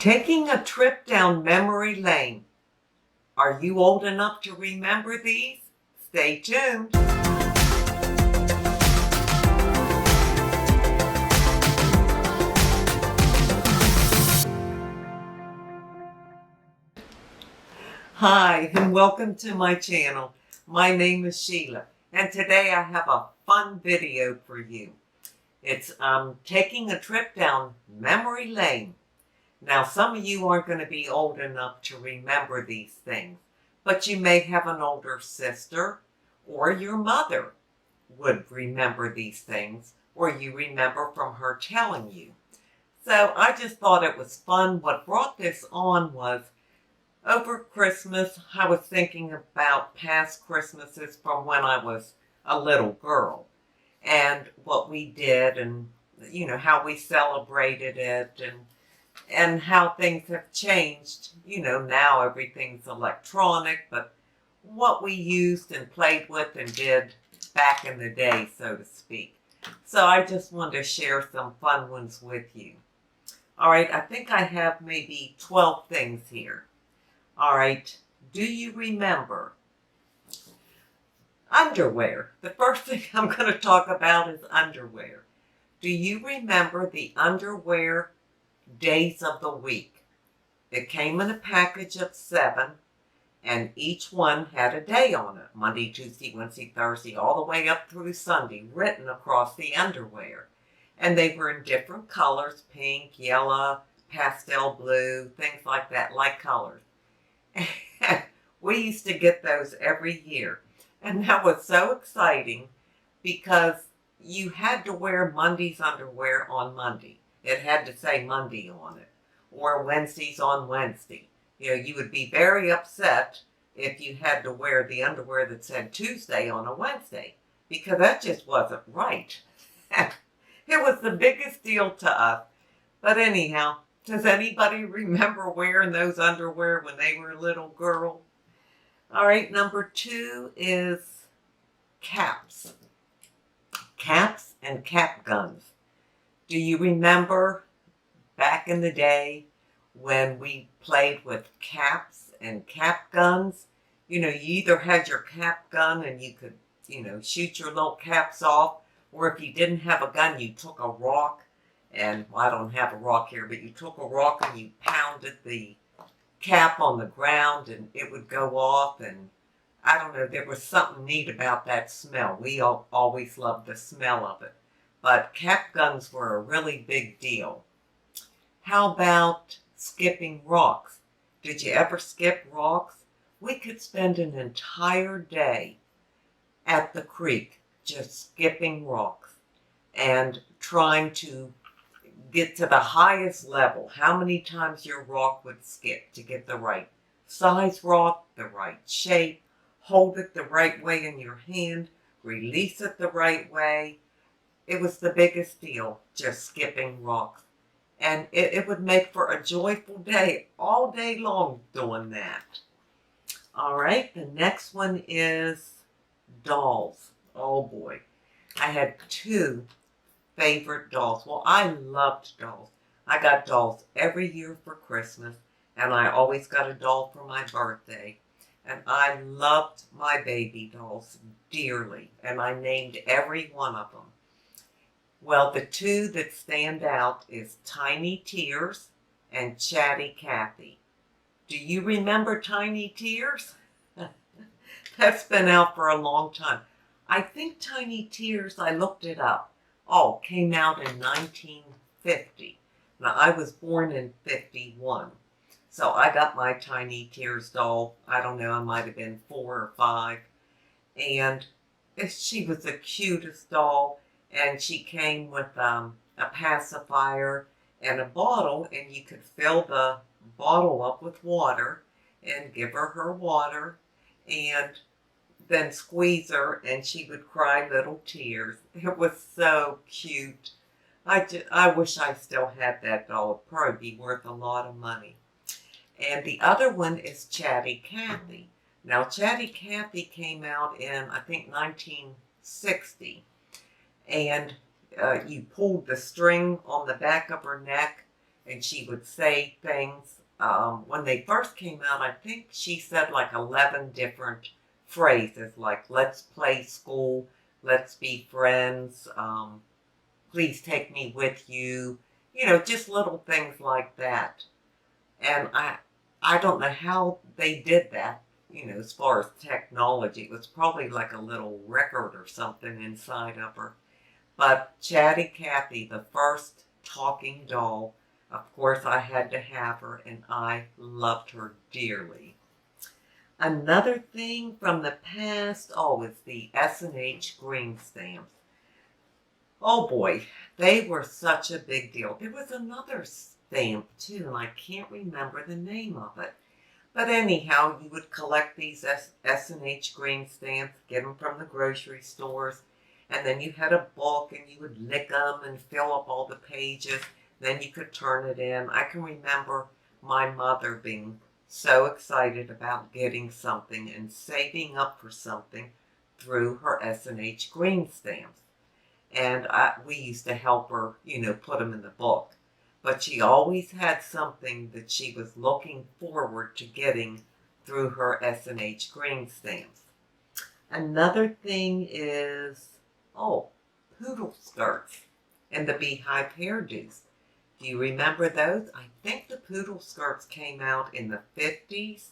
Taking a trip down memory lane. Are you old enough to remember these? Stay tuned. Hi, and welcome to my channel. My name is Sheila, and today I have a fun video for you. It's taking a trip down memory lane. Now, some of you aren't going to be old enough to remember these things, but you may have an older sister, or your mother would remember these things, or you remember from her telling you. So I just thought it was fun. What brought this on was over Christmas, I was thinking about past Christmases from when I was a little girl and what we did and, how we celebrated it and how things have changed. Now everything's electronic, but what we used and played with and did back in the day, so to speak. So I just wanted to share some fun ones with you. All right, I think I have maybe 12 things here. All right, do you remember underwear? The first thing I'm going to talk about is underwear. Do you remember the underwear days of the week? It came in a package of 7, and each one had a day on it. Monday, Tuesday, Wednesday, Thursday, all the way up through Sunday, written across the underwear. And they were in different colors: pink, yellow, pastel blue, things like that, light colors. We used to get those every year, and that was so exciting because you had to wear Monday's underwear on Monday. It had to say Monday on it, or Wednesday's on Wednesday. You would be very upset if you had to wear the underwear that said Tuesday on a Wednesday, because that just wasn't right. It was the biggest deal to us. But anyhow, does anybody remember wearing those underwear when they were a little girl? All right, number 2 is caps. Caps and cap guns. Do you remember back in the day when we played with caps and cap guns? You either had your cap gun and you could, shoot your little caps off, or if you didn't have a gun, you took a rock. And I don't have a rock here, but you took a rock and you pounded the cap on the ground and it would go off. And I don't know, there was something neat about that smell. We always loved the smell of it. But cap guns were a really big deal. How about skipping rocks? Did you ever skip rocks? We could spend an entire day at the creek just skipping rocks and trying to get to the highest level. How many times your rock would skip to get the right size rock, the right shape, hold it the right way in your hand, release it the right way. It was the biggest deal, just skipping rocks. And it would make for a joyful day, all day long doing that. All right, the next one is dolls. Oh boy, I had 2 favorite dolls. Well, I loved dolls. I got dolls every year for Christmas, and I always got a doll for my birthday. And I loved my baby dolls dearly, and I named every one of them. Well, the 2 that stand out is Tiny Tears and Chatty Cathy. Do you remember Tiny Tears? That's been out for a long time. I think Tiny Tears, I looked it up, came out in 1950. Now, I was born in 51. So I got my Tiny Tears doll, I don't know, I might have been 4 or 5. And she was the cutest doll. And she came with a pacifier and a bottle, and you could fill the bottle up with water and give her water and then squeeze her, and she would cry little tears. It was so cute. I wish I still had that doll. It'd probably be worth a lot of money. And the other one is Chatty Cathy. Now, Chatty Cathy came out in, I think, 1960. And you pulled the string on the back of her neck, and she would say things. When they first came out, I think she said like 11 different phrases, like "Let's play school," "Let's be friends," "Please take me with you." You know, just little things like that. And I don't know how they did that, you know, as far as technology. It was probably like a little record or something inside of her. But Chatty Cathy, the first talking doll, of course I had to have her, and I loved her dearly. Another thing from the past, oh, is the S&H green stamps. Oh boy, they were such a big deal. There was another stamp too, and I can't remember the name of it. But anyhow, you would collect these S&H green stamps, get them from the grocery stores, and then you had a book and you would lick them and fill up all the pages. Then you could turn it in. I can remember my mother being so excited about getting something and saving up for something through her S&H green stamps. And we used to help her, you know, put them in the book. But she always had something that she was looking forward to getting through her S&H green stamps. Another thing is, oh, Poodle Skirts and the beehive hairdos. Do you remember those? I think the Poodle Skirts came out in the 50s,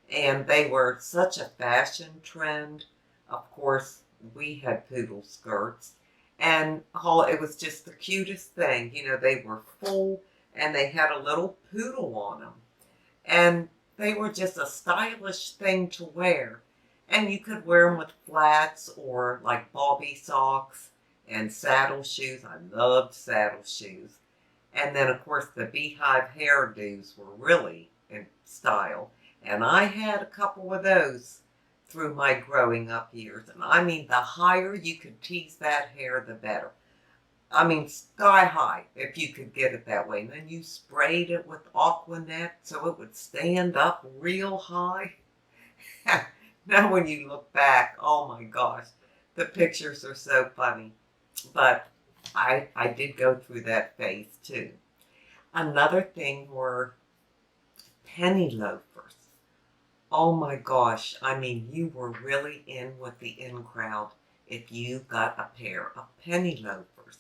and they were such a fashion trend. Of course, we had Poodle Skirts. And oh, it was just the cutest thing. You know, they were full and they had a little poodle on them. And they were just a stylish thing to wear. And you could wear them with flats or like bobby socks and saddle shoes. I loved saddle shoes. And then, of course, the beehive hairdos were really in style. And I had a couple of those through my growing up years. And I mean, the higher you could tease that hair, the better. I mean, sky high, if you could get it that way. And then you sprayed it with Aquanet so it would stand up real high. Now when you look back, oh my gosh, the pictures are so funny. But I did go through that phase too. Another thing were penny loafers. Oh my gosh, I mean, you were really in with the in crowd if you got a pair of penny loafers.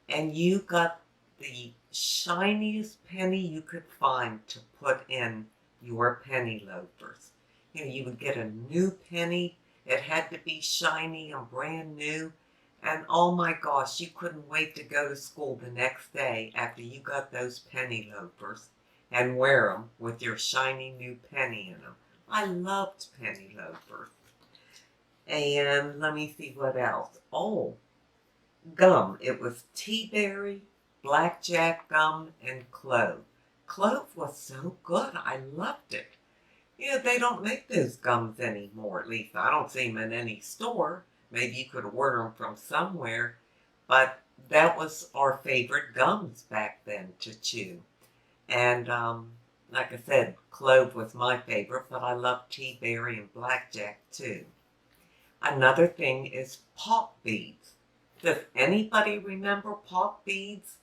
And you got the shiniest penny you could find to put in your penny loafers. You know, you would get a new penny. It had to be shiny and brand new. And oh my gosh, you couldn't wait to go to school the next day after you got those penny loafers and wear them with your shiny new penny in them. I loved penny loafers. And let me see what else. Oh, gum. It was tea berry, blackjack gum, and clove. Clove was so good. I loved it. You know, they don't make those gums anymore. At least I don't see them in any store. Maybe you could order them from somewhere. But that was our favorite gums back then to chew. And like I said, clove was my favorite, but I love tea berry and blackjack too. Another thing is pop beads. Does anybody remember pop beads?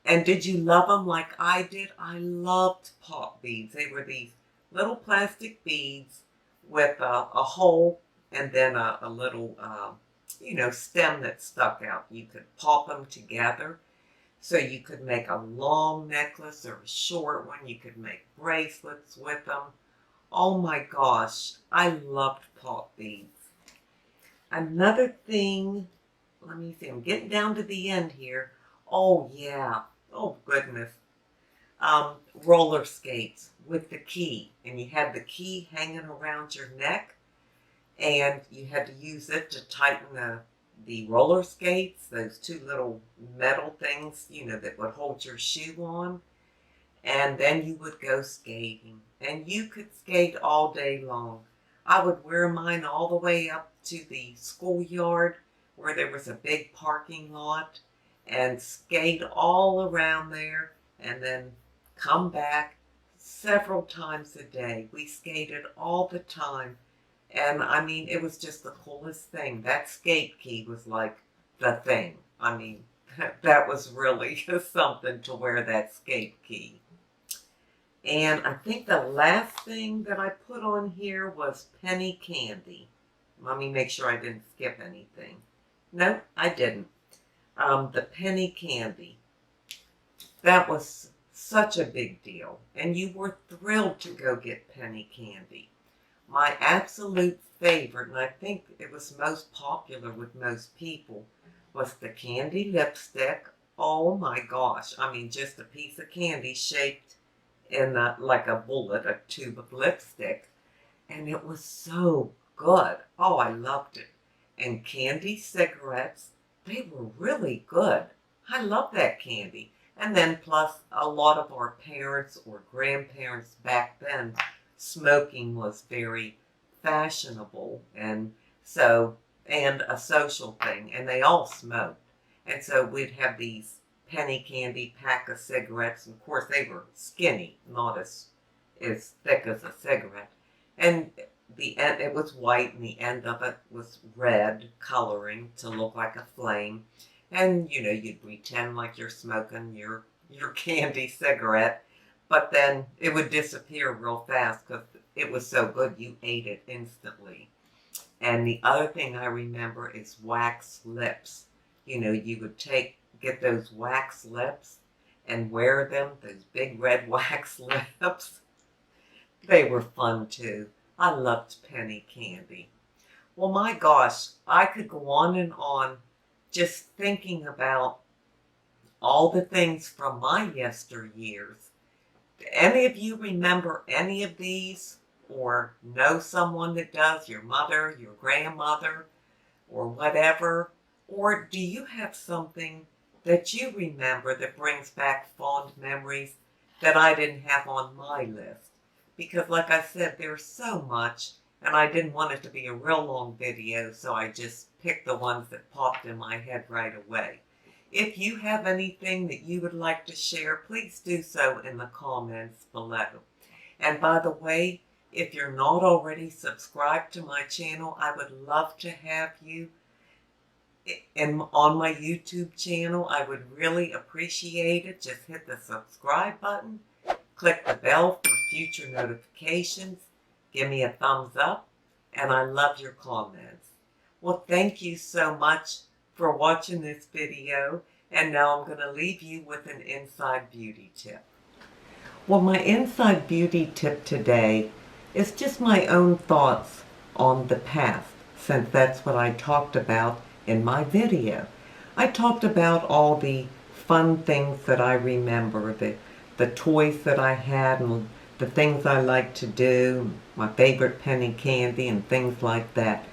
And did you love them like I did? I loved pop beads. They were these little plastic beads with a hole and then a little, you know, stem that stuck out. You could pop them together. So you could make a long necklace or a short one. You could make bracelets with them. Oh my gosh, I loved pop beads. Another thing, let me see, I'm getting down to the end here. Oh yeah, oh goodness. Roller skates with the key. And you had the key hanging around your neck. And you had to use it to tighten the roller skates, those two little metal things, you know, that would hold your shoe on. And then you would go skating. And you could skate all day long. I would wear mine all the way up to the schoolyard where there was a big parking lot and skate all around there and then come back several times a day. We skated all the time. And I mean, it was just the coolest thing. That skate key was like the thing. I mean, that was really something to wear that skate key. And I think the last thing that I put on here was penny candy. Let me make sure I didn't skip anything. Nope, I didn't. The penny candy. That was such a big deal. And you were thrilled to go get penny candy. My absolute favorite, and I think it was most popular with most people, was the candy lipstick. Oh my gosh. I mean, just a piece of candy shaped in like a bullet, a tube of lipstick. And it was so good. Oh, I loved it. And candy cigarettes, they were really good. I love that candy. And then plus a lot of our parents or grandparents back then, smoking was very fashionable and a social thing, and they all smoked. And so we'd have these penny candy pack of cigarettes, and of course they were skinny, not as thick as a cigarette. And the end, it was white, and the end of it was red coloring to look like a flame. And you know, you'd pretend like you're smoking your candy cigarette, but then it would disappear real fast because it was so good you ate it instantly. And the other thing I remember is wax lips. You know, you would get those wax lips and wear them, those big red wax lips. They were fun too. I loved penny candy. Well, my gosh, I could go on and on just thinking about all the things from my yesteryears. Do any of you remember any of these or know someone that does, your mother, your grandmother, or whatever? Or do you have something that you remember that brings back fond memories that I didn't have on my list? Because like I said, there's so much, and I didn't want it to be a real long video, so I just picked the ones that popped in my head right away. If you have anything that you would like to share, please do so in the comments below. And by the way, if you're not already subscribed to my channel, I would love to have you on my YouTube channel. I would really appreciate it. Just hit the subscribe button, click the bell for future notifications, give me a thumbs up, and I love your comments. Well, thank you so much for watching this video, and now I'm going to leave you with an inside beauty tip. Well, my inside beauty tip today is just my own thoughts on the past, since that's what I talked about in my video. I talked about all the fun things that I remember, the toys that I had and the things I like to do, my favorite penny candy and things like that.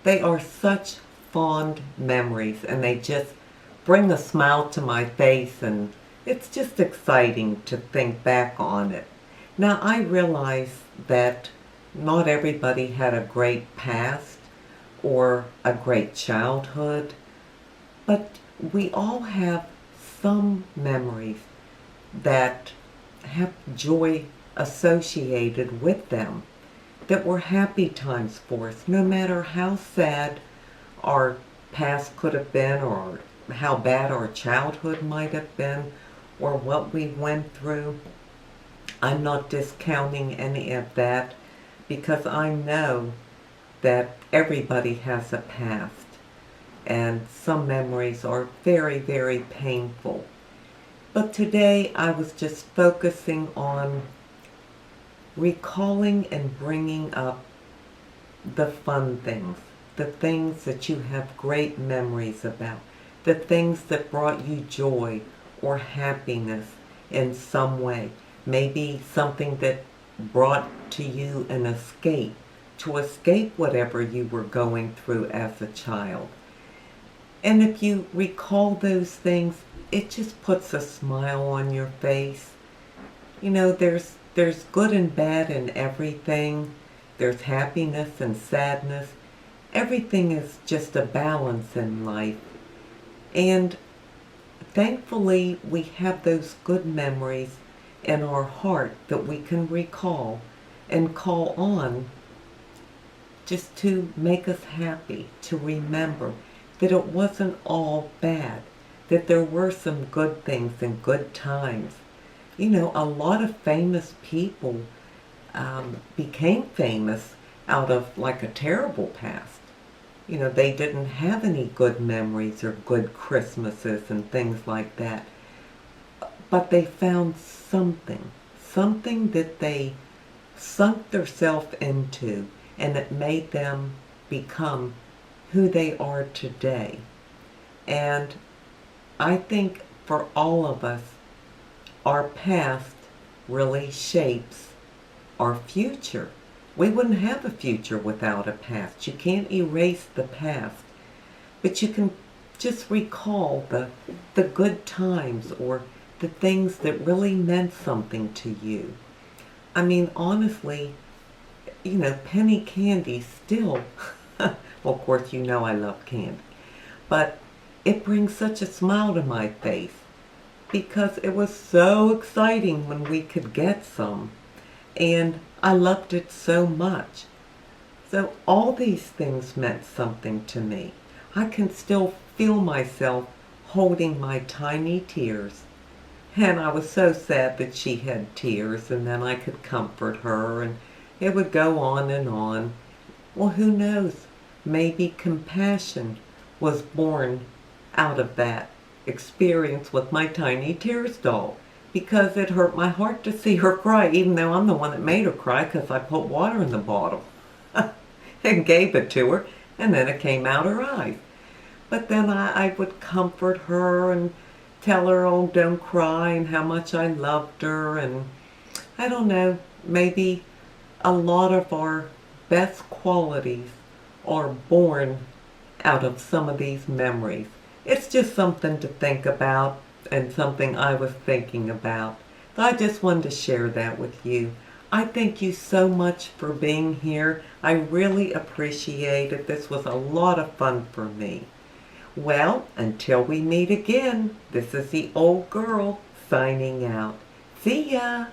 They are such fond memories, and they just bring a smile to my face, and it's just exciting to think back on it. Now, I realize that not everybody had a great past or a great childhood, but we all have some memories that have joy associated with them, that were happy times for us, no matter how sad our past could have been, or how bad our childhood might have been, or what we went through. I'm not discounting any of that, because I know that everybody has a past, and some memories are very, very painful. But today I was just focusing on recalling and bringing up the fun things, the things that you have great memories about, the things that brought you joy or happiness in some way. Maybe something that brought to you an escape, to escape whatever you were going through as a child. And if you recall those things, it just puts a smile on your face. You know, there's good and bad in everything. There's happiness and sadness. Everything is just a balance in life. And thankfully, we have those good memories in our heart that we can recall and call on just to make us happy, to remember that it wasn't all bad, that there were some good things and good times. You know, a lot of famous people became famous out of like a terrible past. You know, they didn't have any good memories or good Christmases and things like that. But they found something that they sunk themselves into, and it made them become who they are today. And I think for all of us, our past really shapes our future. We wouldn't have a future without a past. You can't erase the past, but you can just recall the good times or the things that really meant something to you. I mean, honestly, you know, penny candy still, well, of course, you know I love candy, but it brings such a smile to my face because it was so exciting when we could get some, and I loved it so much. So all these things meant something to me. I can still feel myself holding my tiny tears. And I was so sad that she had tears, and then I could comfort her, and it would go on and on. Well, who knows? Maybe compassion was born out of that experience with my Tiny Tears doll, because it hurt my heart to see her cry, even though I'm the one that made her cry because I put water in the bottle and gave it to her, and then it came out her eyes. But then I would comfort her and tell her, oh, don't cry, and how much I loved her, and I don't know, maybe a lot of our best qualities are born out of some of these memories. It's just something to think about and something I was thinking about. So I just wanted to share that with you. I thank you so much for being here. I really appreciate it. This was a lot of fun for me. Well, until we meet again, this is the old girl signing out. See ya!